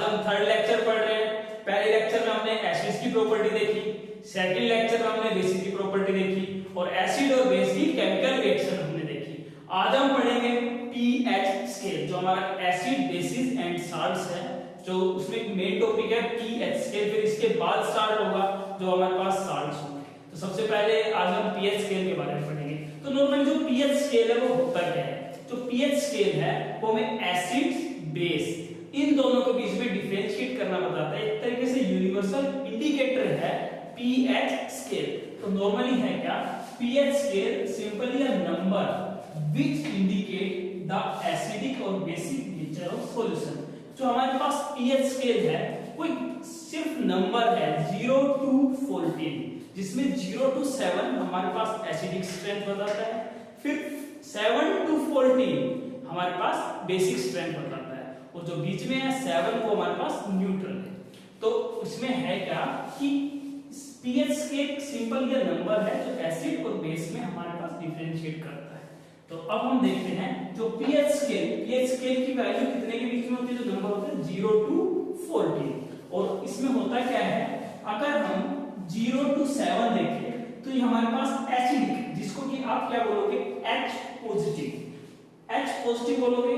हम third lecture पढ़ रहे हैं। पहले लेक्चर में हमने एसिड्स की प्रॉपर्टी देखी, सेकंड लेक्चर में हमने बेसिक की प्रॉपर्टी देखी और एसिड और बेस की केमिकल रिएक्शन हमने देखी। आज हम पढ़ेंगे पीएच स्केल, जो हमारा एसिड बेसिस एंड साल्ट्स है, जो उसमें मेन टॉपिक है पीएच स्केल। फिर इसके बाद स्टार्ट होगा जो हमारे पास साल्ट्स होंगे। तो सबसे पहले आज हम पीएच स्केल के बारे में पढ़ेंगे। तो नॉर्मली जो पीएच स्केल है वो होता क्या है? जो पीएच स्केल है वो हमें एसिड बेस इन दोनों के बीच में डिफरेंशिएट करना बताता है। एक तरीके से यूनिवर्सल इंडिकेटर है पीएच स्केल। तो नॉर्मली है क्या? PH scale simply a number which indicate the acidic और बेसिक नेचर ऑफ सॉल्यूशन। जो हमारे पास पीएच स्केल है वो सिर्फ नंबर है 0 to 14, जिसमें 0 to 7 हमारे पास एसिडिक स्ट्रेंथ बताता है, फिर 7 to 14 हमारे पास बेसिक स्ट्रेंथ बताता है, और जो बीच में है 7 वो हमारे पास न्यूट्रल है। तो उसमें है क्या कि पीएच स्केल सिंपल ये नंबर है जो एसिड और बेस में हमारे पास डिफरेंशिएट करता है। तो अब हम देखते हैं जो पीएच स्केल की वैल्यू कितने के बीच में होती है? जो नंबर होते हैं 0 to 14। और इसमें होता क्या है, अगर हम 0 to 7 देखें तो ये हमारे पास एसिडिक, जिसको कि आप क्या बोलोगे? H पॉजिटिव बोलोगे।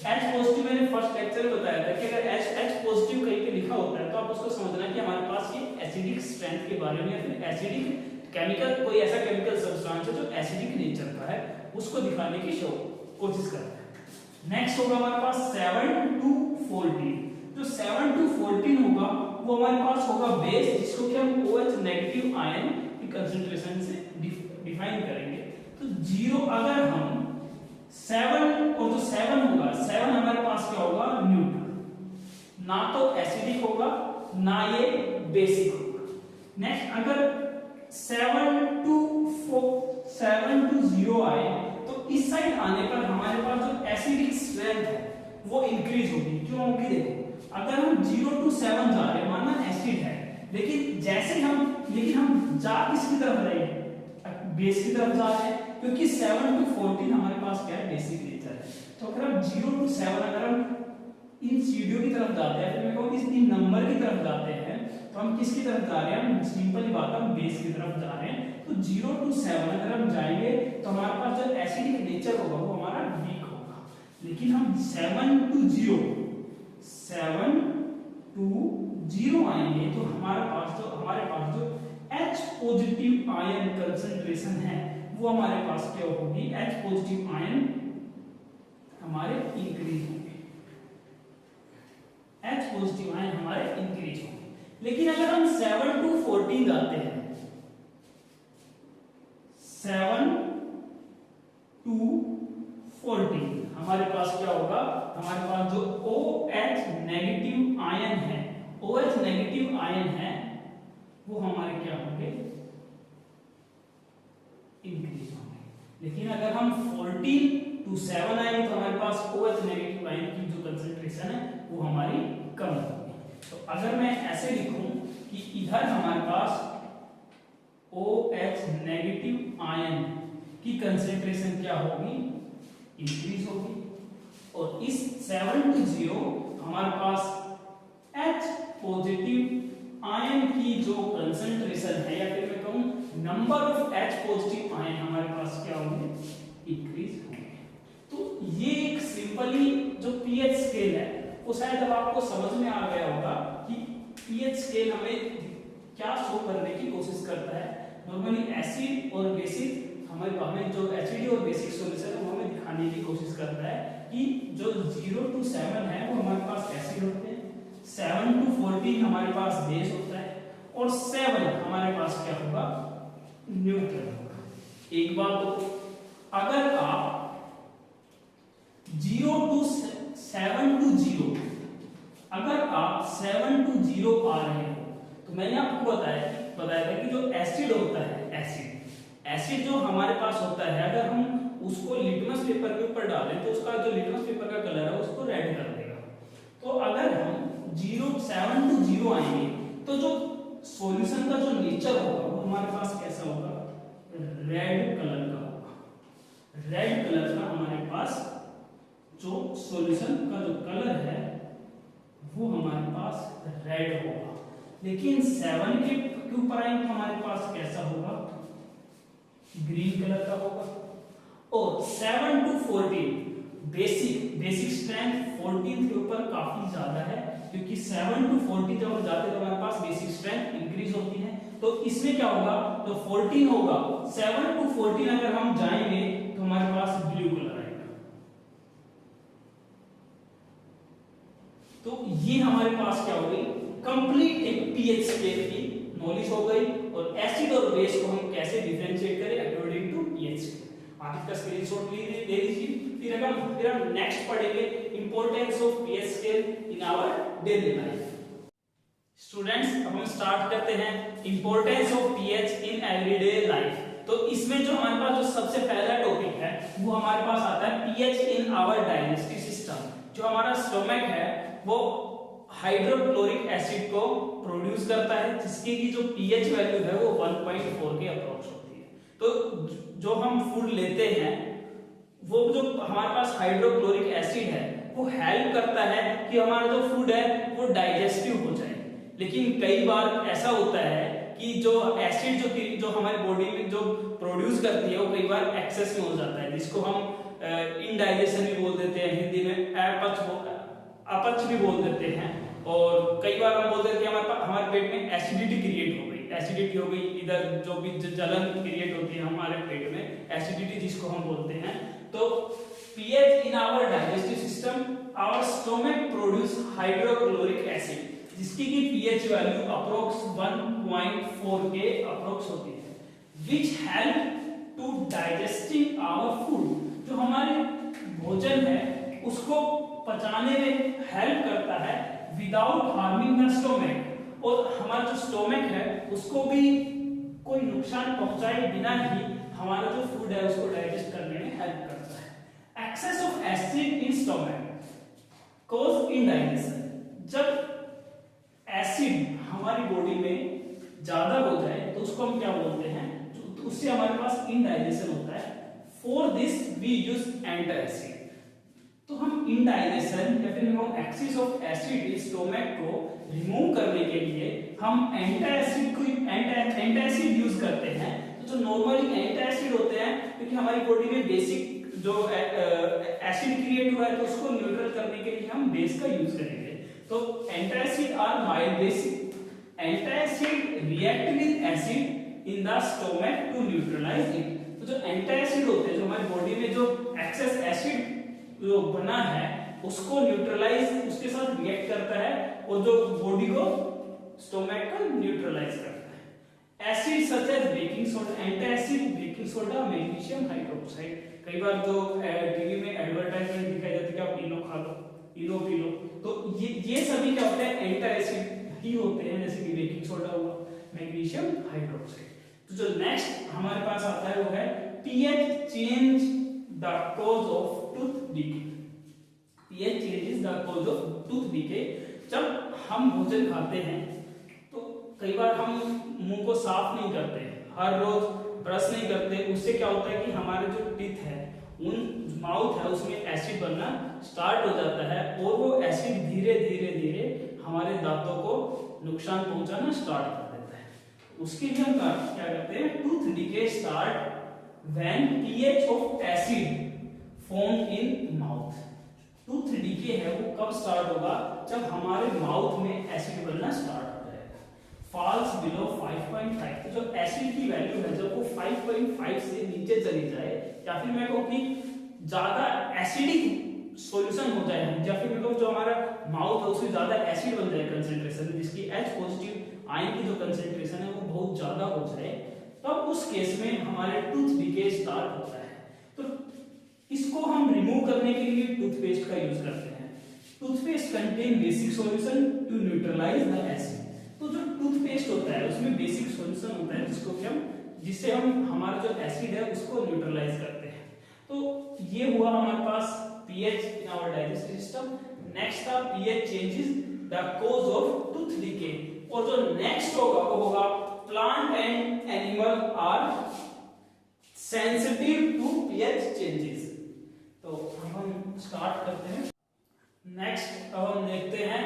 H पॉजिटिव मैंने फर्स्ट लेक्चर में बताया था कि अगर H पॉजिटिव कहीं पे लिखा होता है तो आप उसको समझना कि हमारे पास ये एसिडिक स्ट्रेंथ के बारे में, या फिर एसिडिक केमिकल, कोई ऐसा केमिकल सब्सटेंस है जो एसिडिक नेचर का है, उसको दिखाने की कोशिश करता है। नेक्स्ट होगा हमारे पास 7 to 14। जो 7 to 14 होगा वो हमारे पास होगा बेस, जिसको कि हम OH नेगेटिव आयन की कंसंट्रेशन से डिफाइन करेंगे। तो 0 अगर हम 7 और जो 7 होगा, 7 हमारे पास क्या होगा? न्यूट्रल, ना तो एसिडिक होगा ना ये बेसिक होगा। नेक्स्ट अगर 7 to 0 आए तो इस साइड आने पर हमारे पास जो एसिडिक स्ट्रेंथ है वो इंक्रीज होगी। क्यों होगी? देखो, अगर हम 0 to 7 जा रहे हैं, माना एसिड है, लेकिन जैसे हम जा किसकी तरफ रहे हैं? बेस की तरफ जा रहे हैं, क्योंकि 7 to 14 हमारे पास क्या है? बेसिक नेचर है। तो अगर हम 0 to 7 अगर हम इन सीढ़ियों की तरफ जाते हैं, फिर मैं इस नंबर की तरफ जाते हैं, तो हम किसकी तरफ जा रहे हैं? हम सिंपल बात, हम बेस की तरफ जा रहे हैं। तो 0 to 7 अगर हम जाएंगे तो हमारे पास जो एसिडिक नेचर होगा वो हमारा वीक होगा। लेकिन हम 7 to 0 आएंगे तो हमारे पास जो H पॉजिटिव आयन कंसंट्रेशन है वो हमारे पास क्या होगी? H पॉजिटिव आयन हमारे इंक्रीज होंगे, H पॉजिटिव आयन हमारे इंक्रीज होंगे। लेकिन अगर हम 7 to 14 जाते हैं, 7 to 14 हमारे पास क्या होगा? हमारे पास जो OH नेगेटिव आयन है वो हमारे क्या होंगे? इंक्रीज होंगे। लेकिन अगर हम 14 to 7 आएंगे तो हमारे पास OH नेगेटिव आयन की जो कंसंट्रेशन है वो हमारी कम होगी। तो अगर मैं ऐसे लिखूं कि इधर हमारे पास OH नेगेटिव आयन की कंसंट्रेशन क्या होगी? इंक्रीज होगी। और इस 7 to 0 हमारे पास H पॉजिटिव आयन की जो कंसंट्रेशन है, या फिर मैं कहूं number of H positive ion हमारे पास क्या होंगे? इंक्रीज होंगे। तो ये एक सिंपली जो पीएच स्केल है वो शायद अब आपको समझ में आ गया होगा कि पीएच स्केल हमें क्या शो करने की कोशिश करता है। नॉर्मली एसिड और बेसिक हमें जो एसिड और बेसिक सॉल्यूशन है वो हमें दिखाने की कोशिश करता है कि जो 0 to 7 है वो हमारे पास एसिड होते हैं, 7 to 14 हमारे पास बेस होता है, और 7 हमारे पास क्या होगा? न्यूट्रल होगा। एक बात तो अगर आप 0 to 7 to 0 अगर आप 7 to 0 आ रहे हो तो मैंने आपको बताया था कि जो एसिड होता है, एसिड जो हमारे पास होता है, अगर हम उसको लिटमस पेपर के ऊपर डालें तो उसका जो लिटमस पेपर का कलर है उसको रेड कर देगा। तो अगर हम 7 to 0 आएंगे तो जो सॉल्यूशन का जो नेचर होगा वो हमारे पास कैसा होगा? रेड कलर का होगा। रेड कलर का हमारे पास जो सॉल्यूशन का जो कलर है वो हमारे पास रेड होगा। लेकिन 7 के क्यू प्राइम हमारे पास कैसा होगा, ग्रीन कलर का होगा। और 7 to 14 बेसिक स्ट्रेंथ 14 के ऊपर काफी ज्यादा है, क्योंकि 7 to 14 जब हम जाते हैं तो हमारे पास बेसिक स्ट्रेंथ इंक्रीज होती है। तो इसमें क्या होगा, तो 14 होगा, 7 to 14 अगर हम जाएंगे तो हमारे पास ब्लू कलर आएगा। तो ये हमारे पास क्या हो गई, कंप्लीट एक पीएच स्केल की नॉलेज हो गई, और एसिड और बेस को हम कैसे डिफरेंशिएट करें अकॉर्डिंग टू पीएच स्केल। आप इसका स्क्रीनशॉट ले लीजिए। फिर हम नेक्स्ट पढ़ेंगे importance of pH scale in our daily life. Students, अब हम स्टार्ट करते हैं importance of pH in everyday life. तो इसमें जो हमारे पास जो सबसे पहला टॉपिक है वो हमारे पास आता है pH in our digestive system. जो हमारा स्टमक है वो हाइड्रोक्लोरिक एसिड को प्रोड्यूस करता है, जिसकी की जो पीएच वैल्यू है वो 1.4 के अप्रोक्स होती है। तो जो हम फूड लेते हैं वो जो हमारे पास हाइड्रोक्लोरिक एसिड है वो हेल्प करता है कि हमारा जो फूड है वो डाइजेस्टिव हो जाए। लेकिन कई बार ऐसा होता है कि जो एसिड जो हमारी बॉडी में जो प्रोड्यूस करती है वो कई बार एक्सेस में हो जाता है, जिसको हम इनडाइजेशन भी बोल देते हैं, हिंदी में अपच भी बोल देते हैं। और कई बार हम बोलते हैं कि हमारे पेट में एसिडिटी क्रिएट हो गई, इधर जो भी जलन क्रिएट होती है हमारे पेट में, एसिडिटी जिसको हम बोलते हैं। तो pH in our digestive system, our stomach produce hydrochloric acid, जिसकी की पीएच वैल्यू अप्रोक्स 1.4 के अप्रोक्स होती है, which help to digesting our food. जो हमारे भोजन है उसको पचाने में हेल्प करता है विदाउट हार्मिंग द स्टोमक, और हमारा जो स्टोमक है उसको भी कोई नुकसान पहुंचाए बिना ही हमारा जो फूड है उसको डाइजेस्ट करने में हेल्प करता है। Excess of acid in stomach cause indigestion. जब एसिड हमारी बॉडी में ज्यादा हो जाए तो उसको हम क्या बोलते हैं, तो उससे हमारे पास इंडाइजेशन होता है। For this we use antacid. तो हम इंडाइजेशन या फिर हम excess of acid in stomach को रिमूव करने के लिए हम एंटासिड यूज करते हैं। तो जो नॉर्मली एंटासिड होते हैं, क्योंकि हमारी बॉडी में बेसिक जो एसिड क्रिएट हुआ है तो उसको न्यूट्रल करने के लिए हम बेस का यूज करेंगे। तो antacid are mild basic. Antacid react with acid in the stomach to neutralise it. तो जो एंटासिड होते हैं, जो हमारी बॉडी में जो एक्सेस एसिड जो बना है उसको न्यूट्रलाइज, उसके साथ रिएक्ट करता है और जो बॉडी को स्टोमक को न्यूट्रलाइज करता है। Acid such as baking soda, antacid baking soda, magnesium hydroxide. कई बार जो टीवी में एडवर्टाइजमेंट दिखाई जाती है कि आप इनो खा लो, इनो पी लो, तो ये सभी क्या होते हैं, एंटासिड ही होते हैं, जैसे कि बेकिंग सोडा हुआ, मैग्नीशियम हाइड्रोक्साइड। तो जो नेक्स्ट हमारे पास आता है वो है pH change the cause of tooth DK. PH changes the cause of tooth DK. जब हम भोजन खाते हैं तो कई बार हम मुंह को साफ नहीं करते, हर रोज ब्रश नहीं करते, उससे क्या होता है कि हमारे जो टीथ है, उन माउथ है, उसमें एसिड बनना स्टार्ट हो जाता है, और वो एसिड धीरे धीरे धीरे हमारे दांतों को नुकसान पहुंचाना स्टार्ट कर देता है। उसके लिए हम क्या करते हैं, tooth decay start when pH of acid formed in mouth. Tooth decay है वो कब स्टार्ट होगा, जब हमारे माउथ में एसिड बनना स्टार्ट हो जाएगा। Falls below 5.5। तो जो एसिड की वैल्यू है जब वो 5.5 से नीचे चली जाए, या फिर मैं कहूँ कि ज्यादा एसिडिक सॉल्यूशन हो जाए, या फिर मैं कहूँ जो हमारा माउथ है उसमें ज्यादा एसिड बन जाए कंसंट्रेशन, जिसकी H पॉजिटिव आयन की जो कंसंट्रेशन है वो बहुत ज्यादा हो जाए, तब उस केस में हमारे टूथ डीके स्टार्ट होता है। तो इसको हम रिमूव करने के लिए टूथपेस्ट का यूज करते हैं। Toothpaste contain basic solution to neutralise the acid. तो जो टूथपेस्ट होता है उसमें बेसिक सॉल्यूशन होता है जिससे हम हमारा जो एसिड है उसको न्यूट्रलाइज करते हैं। तो ये हुआ हमारे पास pH in our digestive system. Next था pH changes the cause of tooth decay, और जो नेक्स्ट होगा वो होगा plant and animal are sensitive to pH changes. तो हम स्टार्ट करते हैं। नेक्स्ट अब हम देखते हैं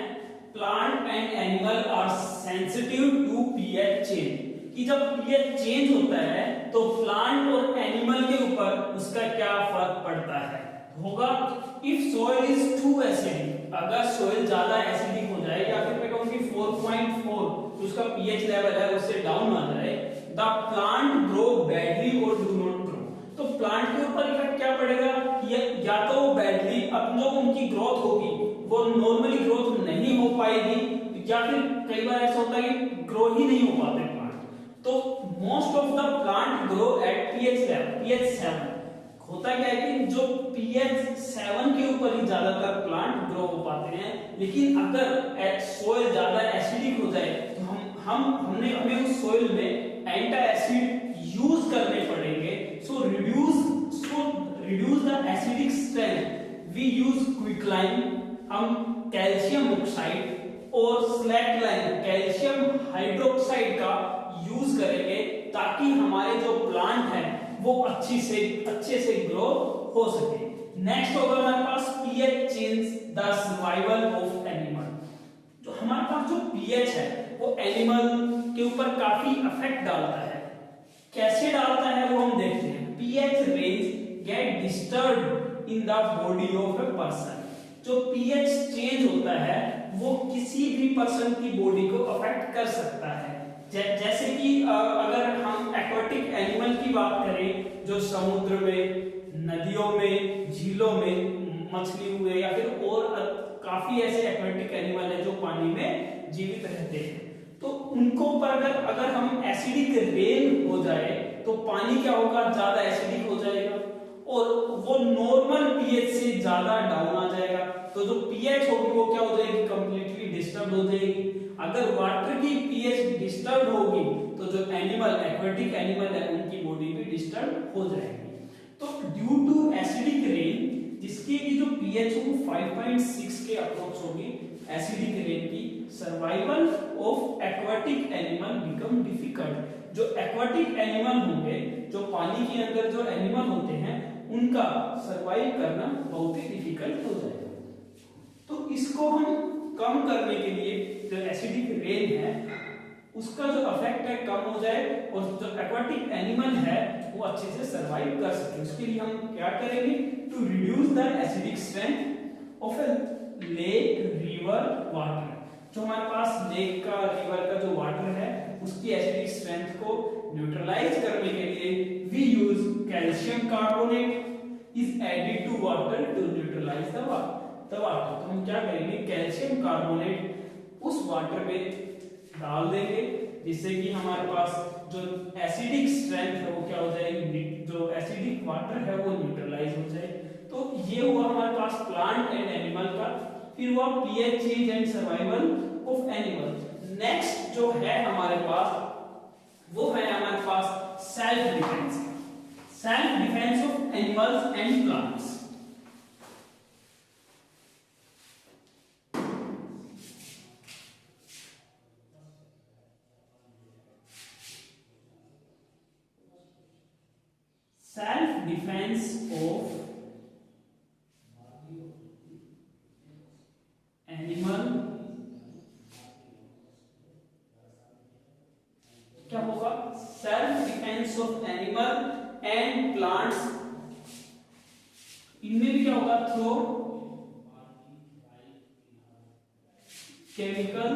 plant and animal are sensitive to pH change, कि जब पीएच चेंज होता है तो प्लांट और एनिमल के ऊपर उसका क्या फर्क पड़ता है, होगा if soil is too acidic, अगर सोइल ज्यादा एसिडिक हो जाए या फिर मैं कहूं कि 4.4 उसका पीएच लेवल है उससे डाउन आ जाए, द प्लांट ग्रो बैडली और डू नॉट ग्रो, तो प्लांट के ऊपर इफेक्ट क्या पड़ेगा, या तो बैडली, अब जो उनकी ग्रोथ होगी वो नॉर्मली ग्रोथ नहीं हो पाएगी, या फिर कई बार ऐसा होता है कि ग्रो ही नहीं हो पाते प्लांट, तो most of the plant grow at pH level, pH 7, होता क्या है कि जो पीएच 7 के ऊपर ही ज्यादातर प्लांट ग्रो हो पाते हैं, लेकिन अगर सोइल ज्यादा एसिडिक हो जाए तो हमें उस सोइल में एंटी एसिड यूज करने पड़ेंगे, so reduce the acidic strength we use quicklime, हम कैल्शियम ऑक्साइड और स्लैकलाइन कैल्शियम हाइड्रोक्साइड का यूज करेंगे ताकि हमारे जो प्लांट है वो अच्छे से ग्रो हो सके। नेक्स्ट होगा हमारे पास pH change the survival of animal, जो हमारे पास जो पीएच है वो एनिमल के ऊपर काफी इफेक्ट डालता है, कैसे डालता है वो हम देखते हैं। PH range get disturb in the body of a person, जो पीएच चेंज होता है वो किसी भी पर्सन की बॉडी को अफेक्ट कर सकता है, जैसे कि अगर हम एक्वाटिक एनिमल की बात करें जो समुद्र में, नदियों में, झीलों में मछली हुए या फिर और काफी ऐसे एक्वाटिक एनिमल है जो पानी में जीवित रहते हैं, तो उनको ऊपर अगर हम एसिडिक रेन हो जाए तो पानी क्या होगा, ज्यादा एसिडिक हो जाएगा और वो नॉर्मल पीएच से ज्यादा डाउन आ जाएगा, तो जो पीएच होगी वो क्या हो जाएगी, कंप्लीटली डिस्टर्ब हो जाएगी। अगर वाटर की पीएच डिस्टर्ब होगी तो जो एनिमल, एक्वाटिक एनिमल है उनकी बॉडी भी डिस्टर्ब हो जाएगी। तो ड्यू टू एसिडिक रेन, जिसकी की जो पीएच हो 5.6 के अप्रोक्स होगी, एसिडिक रेन की survival of aquatic animal become difficult, जो एक्वाटिक एनिमल होंगे, जो पानी के अंदर जो एनिमल होते हैं उनका सर्वाइव करना बहुत ही डिफिकल्ट हो जाएगा। तो इसको हम कम करने के लिए जो एसिडिक रेन है उसका जो इफेक्ट है कम हो जाए और जो एक्वाटिक एनिमल है वो अच्छे से सरवाइव कर सके, उसके लिए हम क्या करेंगे, to reduce the acidic strength of a lake, river, water, जो हमारे पास लेक का, रिवर का जो वाटर है उसकी एसिडिक स्ट्रेंथ को न्यूट्रलाइज करने के लिए we use calcium carbonate is added to water to neutralise the water. तो हम क्या करेंगे, कैल्शियम कार्बोनेट उस वाटर में डाल देंगे जिससे कि हमारे पास जो एसिडिक स्ट्रेंथ है वो क्या हो जाएगी, जो एसिडिक वाटर है वो न्यूट्रलाइज हो जाए। तो ये हुआ हमारे पास प्लांट एंड एनिमल का। फिर हुआ pH change and survival of animal. Next जो है हमारे पास वो है हमारे पास self defence, self defence of animals and plants. Self defence of animal, क्या होगा, self defence of animal and plants, इनमें भी क्या होगा, थ्रू केमिकल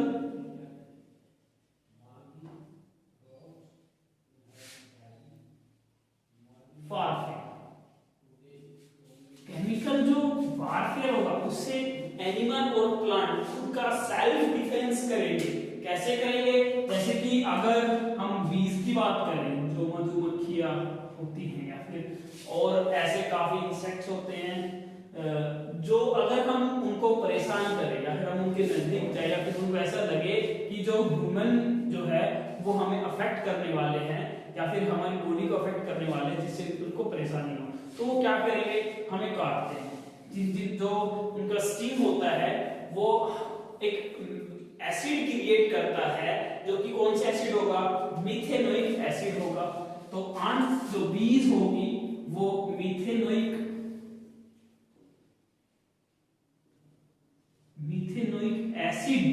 वारफेयर। केमिकल जो वारफेयर होगा उससे एनिमल और प्लांट खुद का सेल्फ डिफेंस करेंगे। कैसे करेंगे, जैसे कि अगर हम बीज की बात करें, जो मधुमक्खियां होती हैं या फिर और ऐसे काफी इंसेक्ट्स होते हैं, जो अगर हम उनको परेशान करें या फिर हम उनके नजदीक जाए या फिर उनको ऐसा लगे कि जो ह्यूमन जो है वो हमें अफेक्ट करने वाले हैं या फिर हमारी बॉडी को अफेक्ट करने वाले हैं, जिससे उनको परेशानी हो, तो वो क्या करेंगे, हमें काटते हैं। जो उनका स्टिंग होता है वो एक एसिड क्रिएट करता है, जो कि कौन सा एसिड होगा, मिथेनोइक एसिड होगा। तो जो बीज होगी वो मिथेनोइक एसिड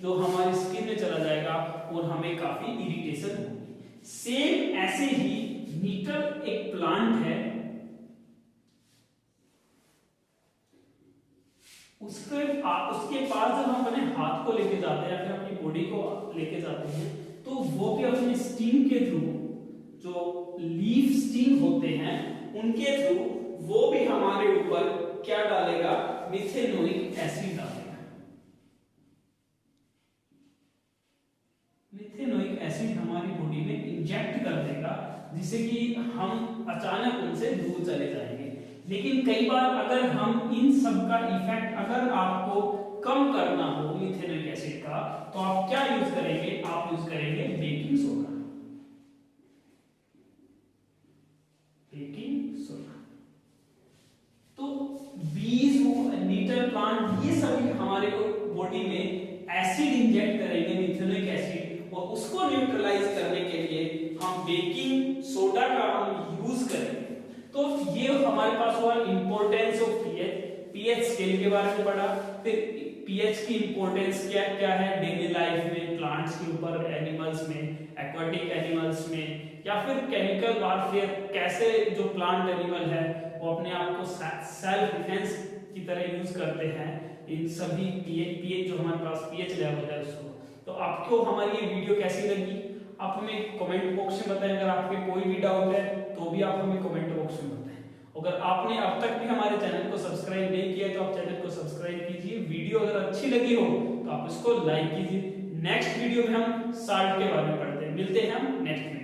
जो हमारी स्किन में चला जाएगा और हमें काफी इरिटेशन होगी। सेम ऐसे ही नीटल एक प्लांट है, उसके पास जब हम अपने हाथ को लेके जाते हैं या फिर अपनी बॉडी को लेके जाते हैं तो वो भी अपने स्टिंग के थ्रू, जो लीफ स्टिंग होते हैं उनके थ्रू वो भी हमारे ऊपर क्या डालेगा, मिथेनोइक एसिड डालेगा। मिथेनोइक एसिड हमारी बॉडी में इंजेक्ट कर देगा, जिससे कि हम अचानक उनसे दूर चले जाएंगे। लेकिन कई बार अगर हम इन सब का इफेक्ट अगर आपको कम करना हो मिथेनोइक एसिड का, तो आप क्या यूज करेंगे, आप यूज करेंगे बेकिंग सोडा। Baking soda. तो बीज, नीटल प्लांट, ये सभी हमारे को बॉडी में एसिड इंजेक्ट करेंगे, मिथेनोइक एसिड, और उसको न्यूट्रलाइज करने के लिए हम बेकिंग सोडा का हम यूज करेंगे। तो ये हमारे पास हुआ importance of pH, pH scale के बारे में पढ़ा, फिर पीएच की इंपॉर्टेंस क्या क्या है डेली लाइफ में, प्लांट्स के ऊपर, एनिमल्स में, एक्वाटिक एनिमल्स में, या फिर केमिकल वारफेयर, कैसे जो प्लांट एनिमल है वो अपने आप को सेल्फ डिफेंस की तरह यूज करते हैं। इन सभी पीएच जो हमारे पास पीएच लेवल है उसको। तो आपको हमारी ये वीडियो कैसी लगी आप हमें कमेंट बॉक्स में बताएं। अगर आपके कोई भी डाउट है तो भी आप हमें कमेंट बॉक्स में बताएं। अगर आपने अब तक भी हमारे चैनल को सब्सक्राइब नहीं किया तो आप चैनल को सब्सक्राइब कीजिए। वीडियो अगर अच्छी लगी हो तो आप इसको लाइक कीजिए। नेक्स्ट वीडियो में हम साल्ट के बारे में पढ़ते हैं। मिलते हैं हम नेक्स्ट वीडियो।